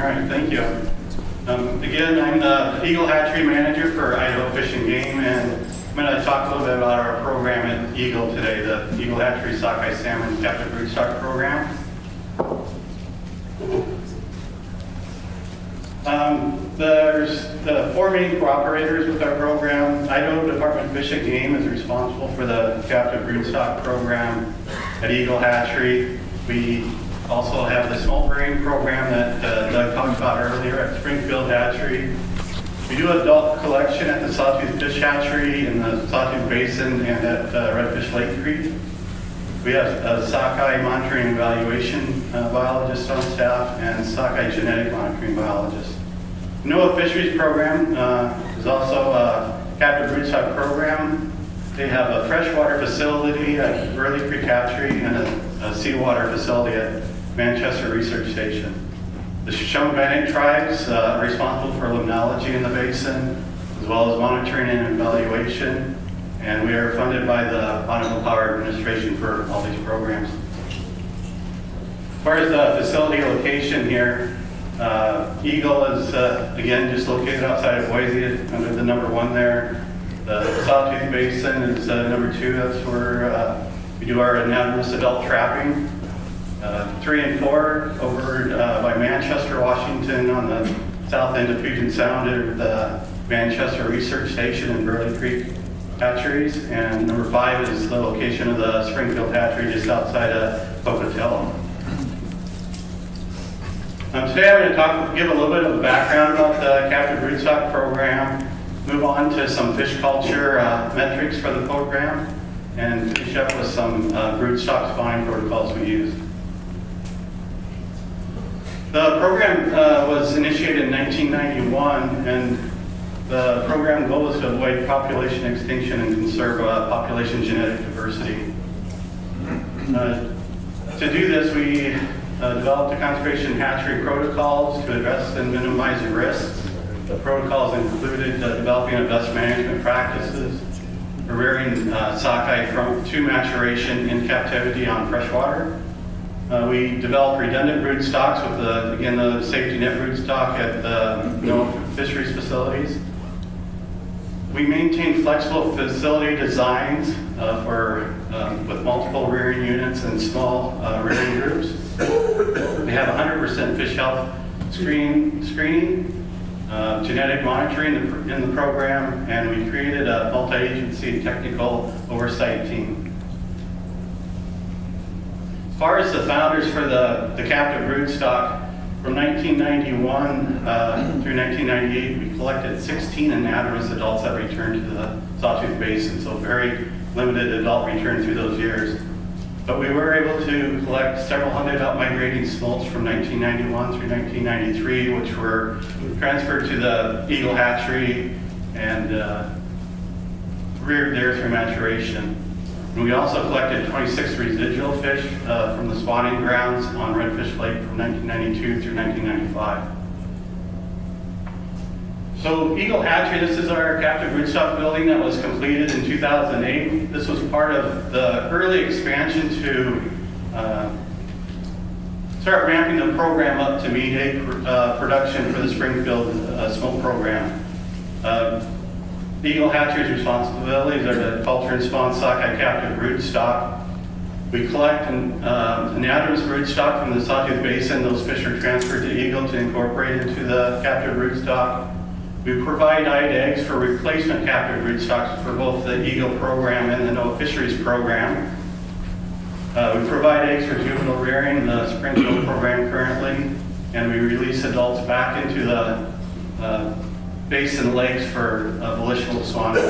All right, thank you. Again, I'm the Eagle Hatchery Manager for Idaho Fish and Game, and I'm going to talk a little bit about our program at Eagle today, the Eagle Hatchery Sockeye Salmon Captive Broodstock Program. There's the four main cooperators with our program. Idaho Department of Fish and Game is responsible for the Captive Broodstock Program at Eagle Hatchery. We also have the small breeding program that Doug talked about earlier at Springfield Hatchery. We do adult collection at the Sawtooth Fish Hatchery in the Sawtooth Basin and at Redfish Lake Creek. We have a sockeye monitoring and evaluation biologist on staff and sockeye genetic monitoring biologist. The NOAA Fisheries Program is also a captive broodstock program. They have a freshwater facility at Burley Creek Hatchery and a seawater facility at Manchester Research Station. The Shoshone-Bannock tribes are responsible for limnology in the basin, as well as monitoring and evaluation, and we are funded by the Bonneville Power Administration for all these programs. As far as the facility location here, Eagle is, again, just located outside of Boise under the number 1 there. The Sawtooth Basin is number 2. That's where we do our anadromous adult trapping. 3 and 4 over by Manchester, Washington on the south end of Puget Sound at the Manchester Research Station and Burley Creek Hatcheries. And number 5 is the location of the Springfield Hatchery just outside of Pocatello. Today I'm going to give a little bit of a background about the Captive Broodstock Program, move on to some fish culture metrics for the program, and finish up with some broodstock spawning protocols we use. The program was initiated in 1991, and the program goal is to avoid population extinction and conserve population genetic diversity. To do this, we developed a conservation hatchery protocols to address and minimize risks. The protocols included developing best management practices, rearing sockeye to maturation in captivity on freshwater. We developed redundant broodstocks with the safety net broodstock at the NOAA fisheries facilities. We maintain flexible facility designs with multiple rearing units and small rearing groups. We have 100% fish health screening, genetic monitoring in the program, and we created a multi-agency technical oversight team. As far as the founders for the captive broodstock, from 1991 through 1998, we collected 16 anadromous adults that returned to the Sawtooth Basin, so very limited adult return through those years. But we were able to collect several hundred out-migrating smolts from 1991 through 1993, which were transferred to the Eagle Hatchery and reared there through maturation. And we also collected 26 residual fish from the spawning grounds on Redfish Lake from 1992 through 1995. So Eagle Hatchery, this is our captive broodstock building that was completed in 2008. This was part of the early expansion to start ramping the program up to meet egg production for the Springfield smoke program. Eagle Hatchery's responsibilities are to culture and spawn sockeye captive broodstock. We collect anadromous broodstock from the Sawtooth Basin. Those fish are transferred to Eagle to incorporate into the captive broodstock. We provide eyed eggs for replacement captive broodstocks for both the Eagle program and the NOAA Fisheries program. We provide eggs for juvenile rearing in the Springfield program currently, and we release adults back into the basin lakes for volitional spawning.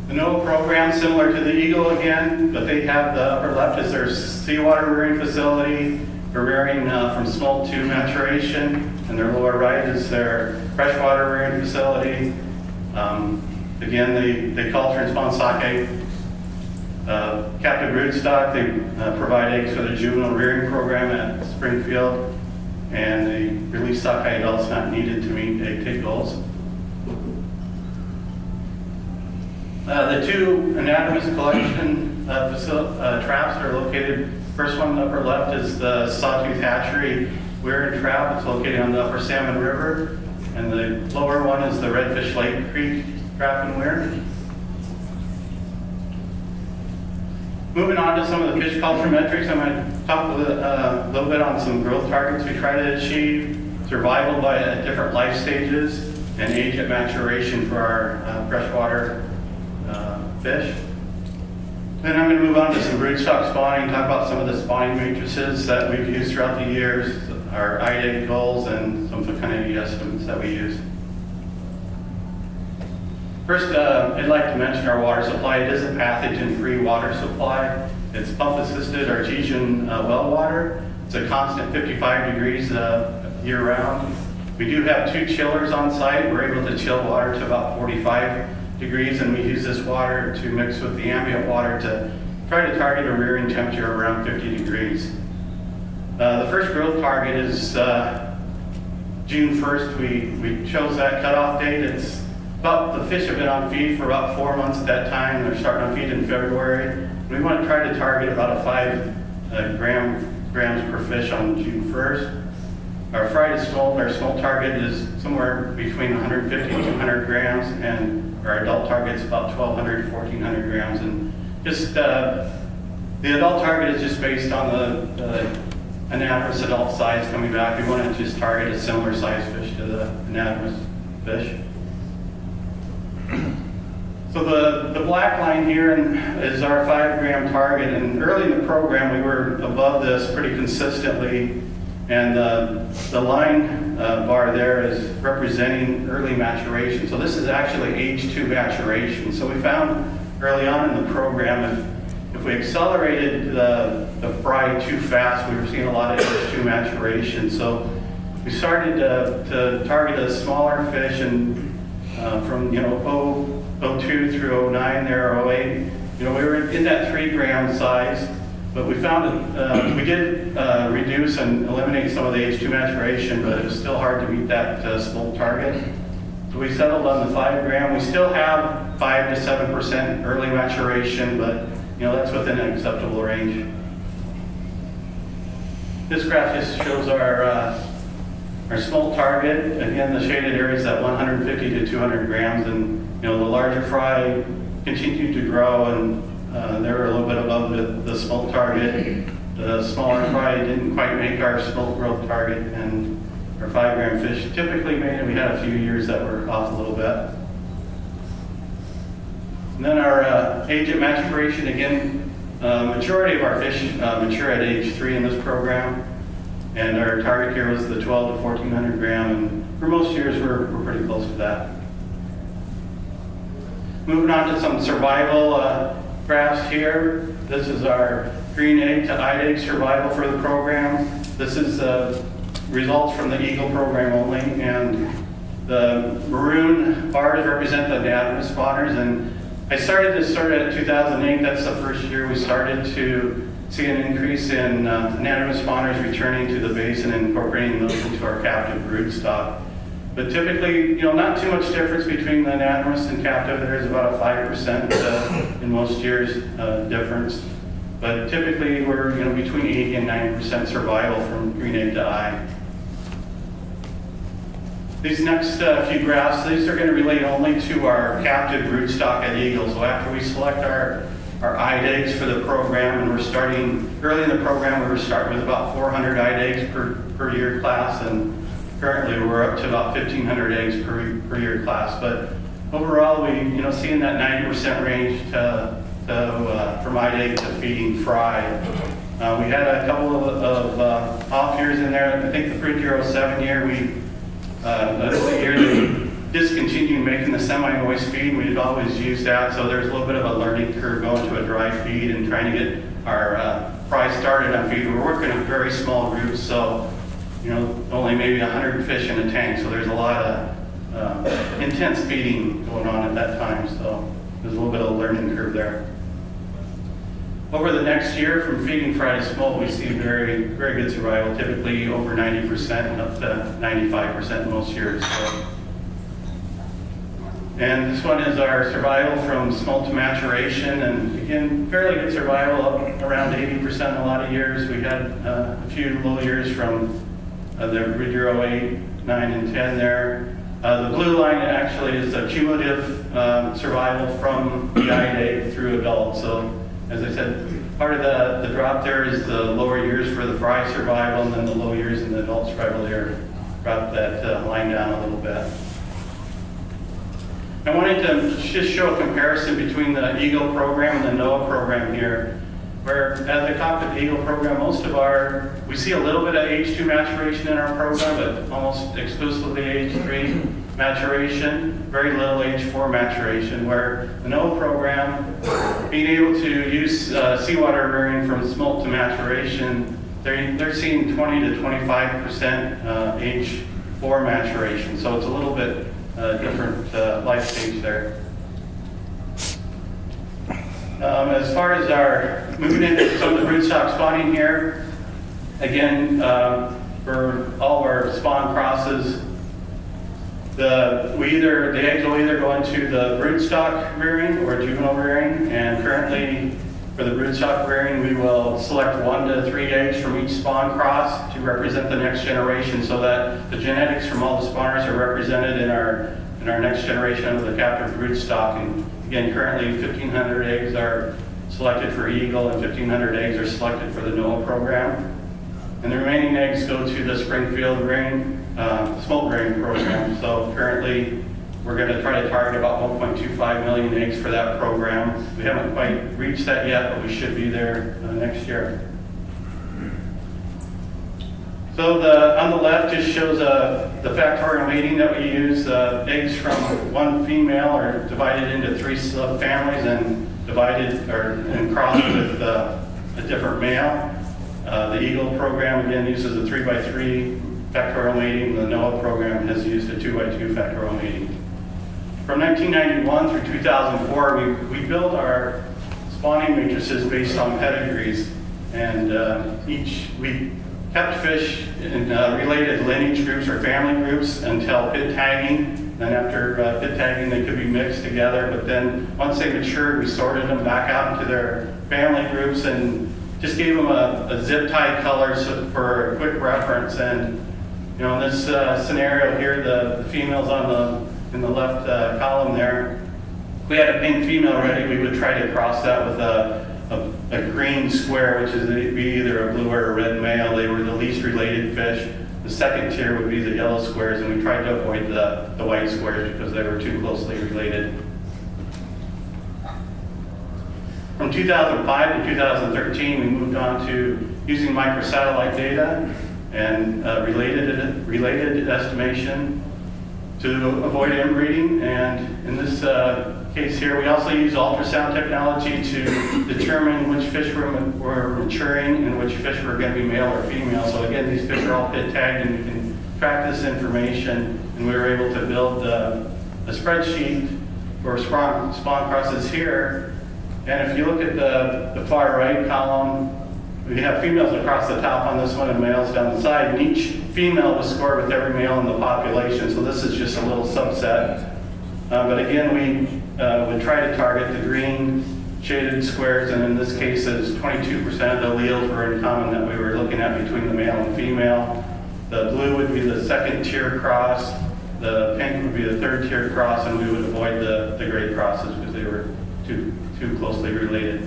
The NOAA program, similar to the Eagle again, but they have the upper left is their seawater rearing facility for rearing from smolt to maturation, and their lower right is their freshwater rearing facility. Again, they culture and spawn sockeye captive broodstock. They provide eggs for the juvenile rearing program at Springfield, and they release sockeye adults not needed to meet egg take goals. The two anadromous collection traps are located First one, upper left, is the Sawtooth Hatchery Weir and Trap. It's located on the Upper Salmon River. And the lower one is the Redfish Lake Creek Trap and Weir. Moving on to some of the fish culture metrics, I'm going to talk a little bit on some growth targets we try to achieve, survival by different life stages, and age at maturation for our freshwater fish. Then I'm going to move on to some broodstock spawning, talk about some of the spawning matrices that we've used throughout the years, our IDA goals, and some fecundity estimates that we use. First, I'd like to mention our water supply. It is a pathogen-free water supply. It's pump-assisted artesian well water. It's a constant 55 degrees year-round. We do have 2 chillers on site. We're able to chill water to about 45 degrees, and we use this water to mix with the ambient water to try to target a rearing temperature around 50 degrees. The first growth target is June 1st. We chose that cutoff date. It's about, the fish have been on feed for about 4 months at that time. They're starting on feed in February. We want to try to target about a 5 grams per fish on June 1st. Our Friday smolt, our smolt target is somewhere between 150 and 200 grams, and our adult target is about 1,200 to 1,400 grams. And just the adult target is just based on the anadromous adult size coming back. We want to just target a similar size fish to the anadromous fish. So the black line here is our 5 gram target, and early in the program we were above this pretty consistently, and the line bar there is representing early maturation. So this is actually age 2 maturation. So we found early on in the program if we accelerated the fry too fast, we were seeing a lot of age 2 maturation. So we started to target a smaller fish, and from 02 through 09 there, 08, we were in that 3 gram size, but we found that we did reduce and eliminate some of the age 2 maturation, but it was still hard to meet that smolt target. So we settled on the 5 gram. We still have 5 to 7% early maturation, but that's within an acceptable range. This graph just shows our smolt target. Again, the shaded area is at 150 to 200 grams, and the larger fry continued to grow, and they were a little bit above the smolt target. The smaller fry didn't quite make our smolt growth target, and our 5 gram fish typically made it. We had a few years that were off a little bit. And then our age at maturation, again, majority of our fish mature at age 3 in this program. And our target here was the 12 to 1,400 gram, and for most years we're pretty close to that. Moving on to some survival graphs here. This is our green egg to eyed egg survival for the program. This is results from the Eagle program only, and the maroon bars represent the anadromous spawners. And I started this at 2008. That's the first year we started to see an increase in anadromous spawners returning to the basin and incorporating those into our captive broodstock. But typically, not too much difference between the anadromous and captive. There's about a 5% in most years difference. But typically, we're between 80 and 90% survival from green egg to eye. These next few graphs, these are going to relate only to our captive broodstock at Eagle. So after we select our eyed eggs for the program, and we're starting early in the program, we were starting with about 400 eyed eggs per year class, and currently we're up to about 1,500 eggs per year class. But overall, we seeing that 90% range from eyed egg to feeding fry. We had a couple of off years in there. I think the pre-07 year, that was the year that we discontinued making the semi-moist feed. We had always used that, so there's a little bit of a learning curve going to a dry feed and trying to get our fry started on feed. We're working in very small groups, so only maybe 100 fish in a tank, so there's a lot of intense feeding going on at that time, so there's a little bit of a learning curve there. Over the next year, from feeding fry to smolt, we see very, very good survival, typically over 90% and up to 95% most years. So. And this one is our survival from smolt to maturation, and again, fairly good survival, up around 80% in a lot of years. We had a few low years from the brood year 08, 9, and 10 there. The blue line actually is a cumulative survival from the eyed egg through adult. So as I said, part of the drop there is the lower years for the fry survival, and then the low years in the adult survival there drop that line down a little bit. I wanted to just show a comparison between the Eagle program and the NOAA program here, where at the Cockpit Eagle program, we see a little bit of age 2 maturation in our program, but almost exclusively age 3 maturation, very little age 4 maturation, where the NOAA program, being able to use seawater rearing from smolt to maturation, they're seeing 20 to 25% age 4 maturation, so it's a little bit different life stage there. As far as our moving into some of the broodstock spawning here, again, for all of our spawn crosses, the eggs will either go into the broodstock rearing or juvenile rearing, and currently for the broodstock rearing, we will select 1 to 3 eggs from each spawn cross to represent the next generation, so that the genetics from all the spawners are represented in our next generation of the captive broodstock. And again, currently 1,500 eggs are selected for Eagle and 1,500 eggs are selected for the NOAA program. And the remaining eggs go to the Springfield smolt rearing program. So currently we're going to try to target about 1.25 million eggs for that program. We haven't quite reached that yet, but we should be there next year. So on the left just shows the factorial mating that we use. Eggs from one female are divided into 3 subfamilies and crossed with a different male. The Eagle program again uses a 3x3 factorial mating. The NOAA program has used a 2x2 factorial mating. From 1991 through 2004, we built our spawning matrices based on pedigrees, and we kept fish in related lineage groups or family groups until pit tagging. Then after pit tagging, they could be mixed together, but then once they matured, we sorted them back out into their family groups and just gave them a zip tie color for a quick reference. And in this scenario here, the females in the left column there, if we had a pink female ready, we would try to cross that with a green square, which is either a blue or a red male. They were the least related fish. The second tier would be the yellow squares, and we tried to avoid the white squares because they were too closely related. From 2005 to 2013, we moved on to using microsatellite data and related estimation to avoid inbreeding. And in this case here, we also use ultrasound technology to determine which fish were maturing and which fish were going to be male or female. So again, these fish are all pit tagged, and you can track this information. And we were able to build a spreadsheet for spawn crosses here. And if you look at the far right column, we have females across the top on this one and males down the side, and each female was scored with every male in the population, so this is just a little subset. But again, we would try to target the green shaded squares, and in this case, it's 22% of the alleles were in common that we were looking at between the male and female. The blue would be the second tier cross, the pink would be the third tier cross, and we would avoid the gray crosses because they were too closely related.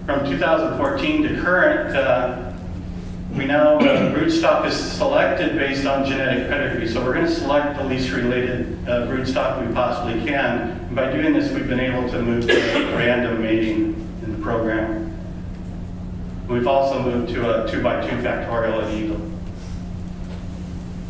From 2014 to current, we now, broodstock is selected based on genetic pedigree. So we're going to select the least related broodstock we possibly can. And by doing this, we've been able to move to random mating in the program. We've also moved to a 2x2 factorial at Eagle.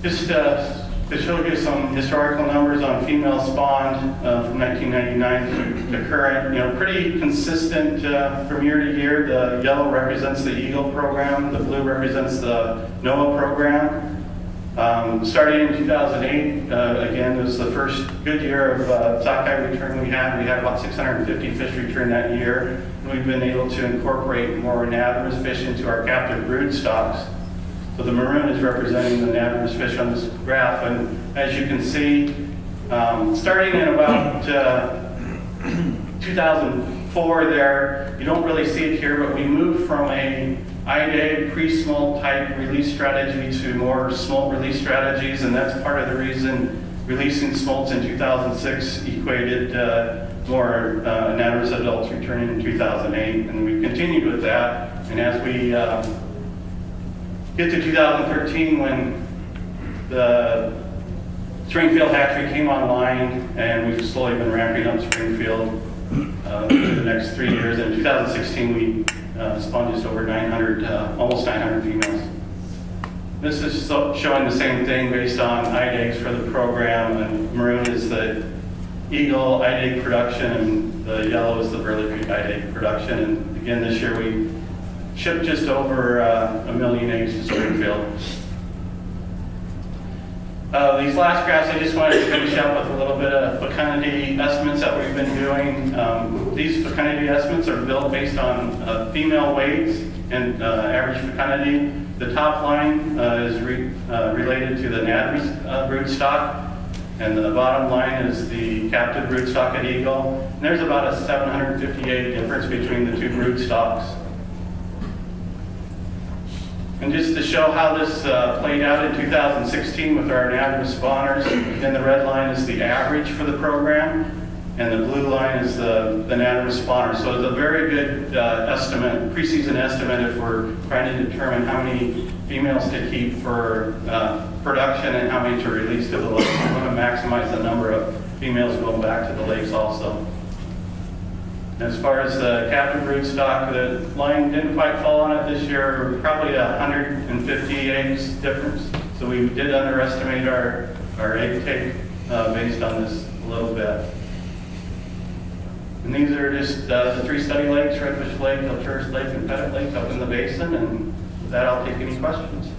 Just to show you some historical numbers on female spawned from 1999 to current, pretty consistent from year to year. The yellow represents the Eagle program, the blue represents the NOAA program. Starting in 2008, again, it was the first good year of sockeye return we had. We had about 650 fish return that year. And we've been able to incorporate more anadromous fish into our captive brood stocks. So the maroon is representing the anadromous fish on this graph, and as you can see, Starting in about 2004 there, you don't really see it here, but we moved from a IDA pre-smolt type release strategy to more smolt release strategies, and that's part of the reason releasing smolts in 2006 equated more anadromous adults returning in 2008, and we continued with that. And as we get to 2013, when the Springfield hatchery came online, and we've slowly been ramping up Springfield through the next 3 years. In 2016, we spawned just over 900, almost 900 females. This is showing the same thing based on egg eggs for the program, and maroon is the eagle egg production, and the yellow is the burley creek egg production. And again, this year we shipped just over 1 million eggs to Springfield. These last graphs, I just wanted to finish up with a little bit of fecundity estimates that we've been doing. These fecundity estimates are built based on female weights and average fecundity. The top line is related to the anadromous broodstock, and the bottom line is the captive broodstock at Eagle. And there's about a 758 difference between the two broodstocks. And just to show how this played out in 2016 with our anadromous spawners, again, the red line is the average for the program, and the blue line is the anadromous spawner. So it's a very good estimate, preseason estimate, if we're trying to determine how many females to keep for production and how many to release to the lake. We want to maximize the number of females going back to the lakes also. As far as the captive broodstock, the line didn't quite fall on it this year, probably 150 eggs difference. So we did underestimate our egg take based on this a little bit. And these are just the 3 study lakes: Redfish Lake, Alturas Lake, and Pettit Lake up in the basin. And with that, I'll take any questions.